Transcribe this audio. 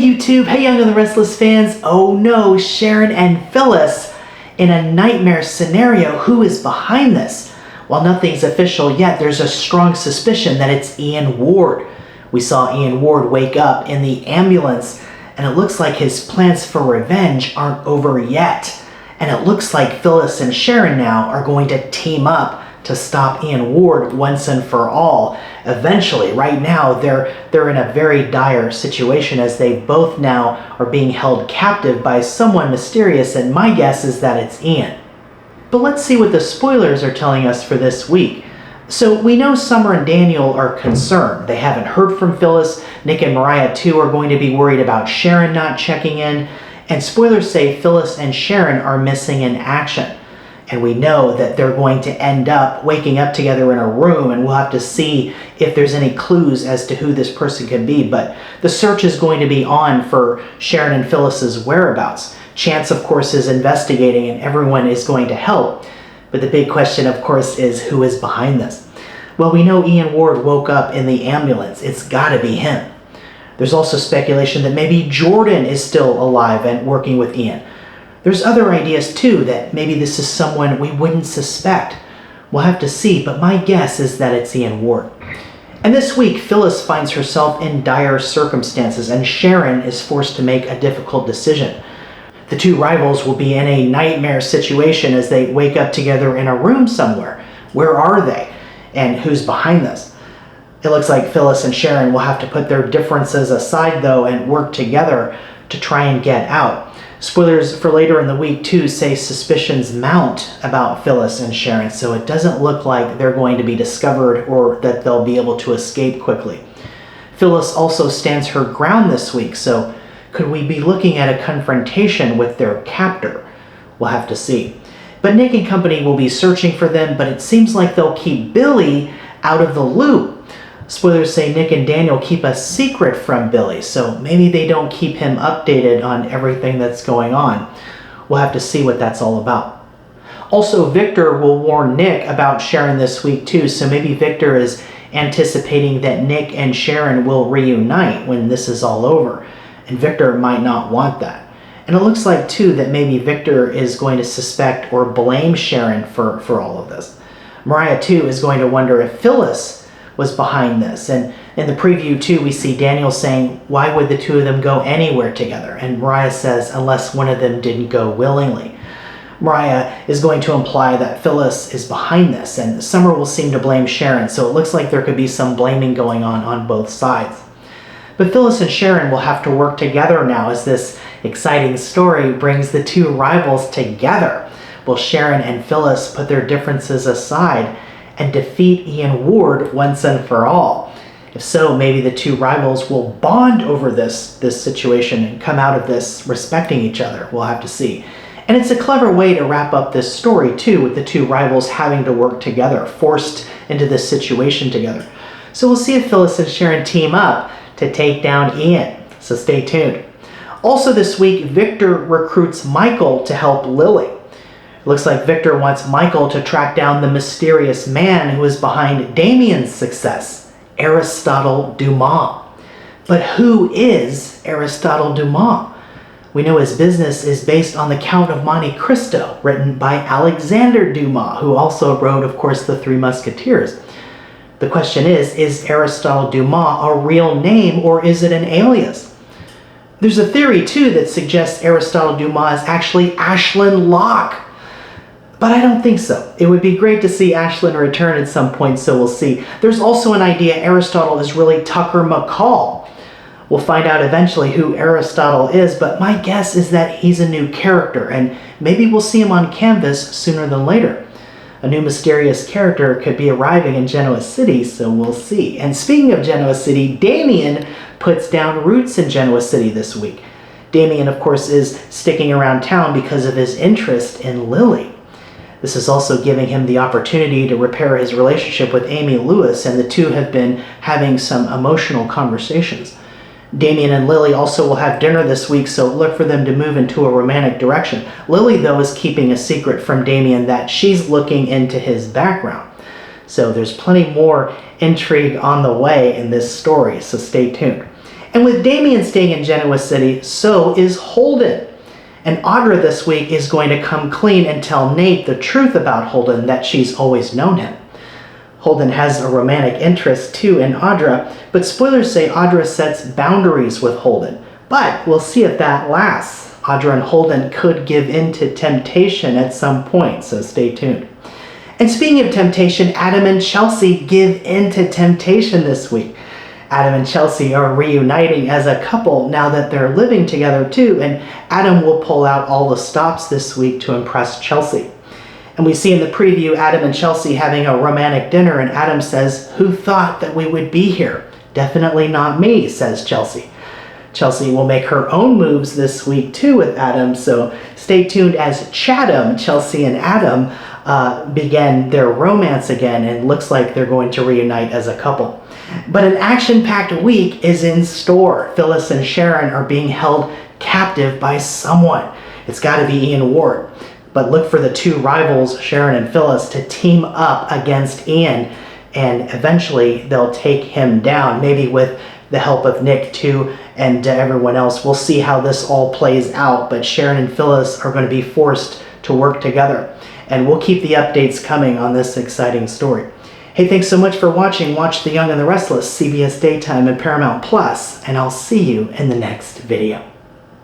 YouTube, hey Young and the Restless fans. Oh no, Sharon and Phyllis in a nightmare scenario. Who is behind this? While nothing's official yet, there's a strong suspicion that it's Ian Ward. We saw Ian Ward wake up in the ambulance, and it looks like his plans for revenge aren't over yet. And it looks like Phyllis and Sharon now are going to team up to stop Ian Ward once and for all. Eventually, right now, they're in a very dire situation as they both now are being held captive by someone mysterious, and my guess is that it's Ian. But let's see what the spoilers are telling us for this week. So we know Summer and Daniel are concerned. They haven't heard from Phyllis. Nick and Mariah too are going to be worried about Sharon not checking in. And spoilers say Phyllis and Sharon are missing in action. And we know that they're going to end up waking up together in a room, and we'll have to see if there's any clues as to who this person could be. But the search is going to be on for Sharon and Phyllis's whereabouts. Chance, of course, is investigating, and everyone is going to help. But the big question, of course, is who is behind this? Well, we know Ian Ward woke up in the ambulance. It's got to be him. There's also speculation that maybe Jordan is still alive and working with Ian. There's other ideas too, that maybe this is someone we wouldn't suspect. We'll have to see, but my guess is that it's Ian Ward. And this week, Phyllis finds herself in dire circumstances, and Sharon is forced to make a difficult decision. The two rivals will be in a nightmare situation as they wake up together in a room somewhere. Where are they? And who's behind this? It looks like Phyllis and Sharon will have to put their differences aside, though, and work together to try and get out. Spoilers for later in the week, too, say suspicions mount about Phyllis and Sharon, so it doesn't look like they're going to be discovered or that they'll be able to escape quickly. Phyllis also stands her ground this week, so could we be looking at a confrontation with their captor? We'll have to see. But Nick and company will be searching for them, but it seems like they'll keep Billy out of the loop. Spoilers say Nick and Daniel keep a secret from Billy, so maybe they don't keep him updated on everything that's going on. We'll have to see what that's all about. Also, Victor will warn Nick about Sharon this week too, so maybe Victor is anticipating that Nick and Sharon will reunite when this is all over, and Victor might not want that. And it looks like too that maybe Victor is going to suspect or blame Sharon for all of this. Mariah too is going to wonder if Phyllis was behind this. And in the preview too, we see Daniel saying, why would the two of them go anywhere together? And Mariah says, unless one of them didn't go willingly. Mariah is going to imply that Phyllis is behind this, and Summer will seem to blame Sharon, so it looks like there could be some blaming going on both sides. But Phyllis and Sharon will have to work together now as this exciting story brings the two rivals together. Will Sharon and Phyllis put their differences aside and defeat Ian Ward once and for all? If so, maybe the two rivals will bond over this situation and come out of this respecting each other. We'll have to see. And it's a clever way to wrap up this story too, with the two rivals having to work together, forced into this situation together. So we'll see if Phyllis and Sharon team up to take down Ian. So stay tuned. Also this week, Victor recruits Michael to help Lily. Looks like Victor wants Michael to track down the mysterious man who is behind Damian's success, Aristotle Dumas. But who is Aristotle Dumas? We know his business is based on the Count of Monte Cristo, written by Alexander Dumas, who also wrote, of course, The Three Musketeers. The question is Aristotle Dumas a real name, or is it an alias? There's a theory, too, that suggests Aristotle Dumas is actually Ashlyn Locke. But I don't think so. It would be great to see Ashlyn return at some point, so we'll see. There's also an idea Aristotle is really Tucker McCall. We'll find out eventually who Aristotle is, but my guess is that he's a new character, and maybe we'll see him on canvas sooner than later. A new mysterious character could be arriving in Genoa City, so we'll see. And speaking of Genoa City, Damian puts down roots in Genoa City this week. Damian, of course, is sticking around town because of his interest in Lily. This is also giving him the opportunity to repair his relationship with Amy Lewis, and the two have been having some emotional conversations. Damian and Lily also will have dinner this week, so look for them to move into a romantic direction. Lily, though, is keeping a secret from Damian that she's looking into his background. So there's plenty more intrigue on the way in this story, so stay tuned. And with Damian staying in Genoa City, so is Holden. And Audra this week is going to come clean and tell Nate the truth about Holden, that she's always known him. Holden has a romantic interest too in Audra, but spoilers say Audra sets boundaries with Holden. But we'll see if that lasts. Audra and Holden could give in to temptation at some point, so stay tuned. And speaking of temptation, Adam and Chelsea give in to temptation this week. Adam and Chelsea are reuniting as a couple now that they're living together too, and Adam will pull out all the stops this week to impress Chelsea. And we see in the preview Adam and Chelsea having a romantic dinner, and Adam says, "Who thought that we would be here? Definitely not me," says Chelsea. Chelsea will make her own moves this week too with Adam, so stay tuned as Chatham, Chelsea and Adam, begin their romance again, and looks like they're going to reunite as a couple. But an action-packed week is in store. Phyllis and Sharon are being held captive by someone. It's got to be Ian Ward. But look for the two rivals, Sharon and Phyllis, to team up against Ian, and eventually they'll take him down, maybe with the help of Nick too, and everyone else. We'll see how this all plays out, but Sharon and Phyllis are going to be forced to work together. And we'll keep the updates coming on this exciting story. Hey, thanks so much for watching. Watch The Young and the Restless, CBS Daytime and Paramount Plus, and I'll see you in the next video.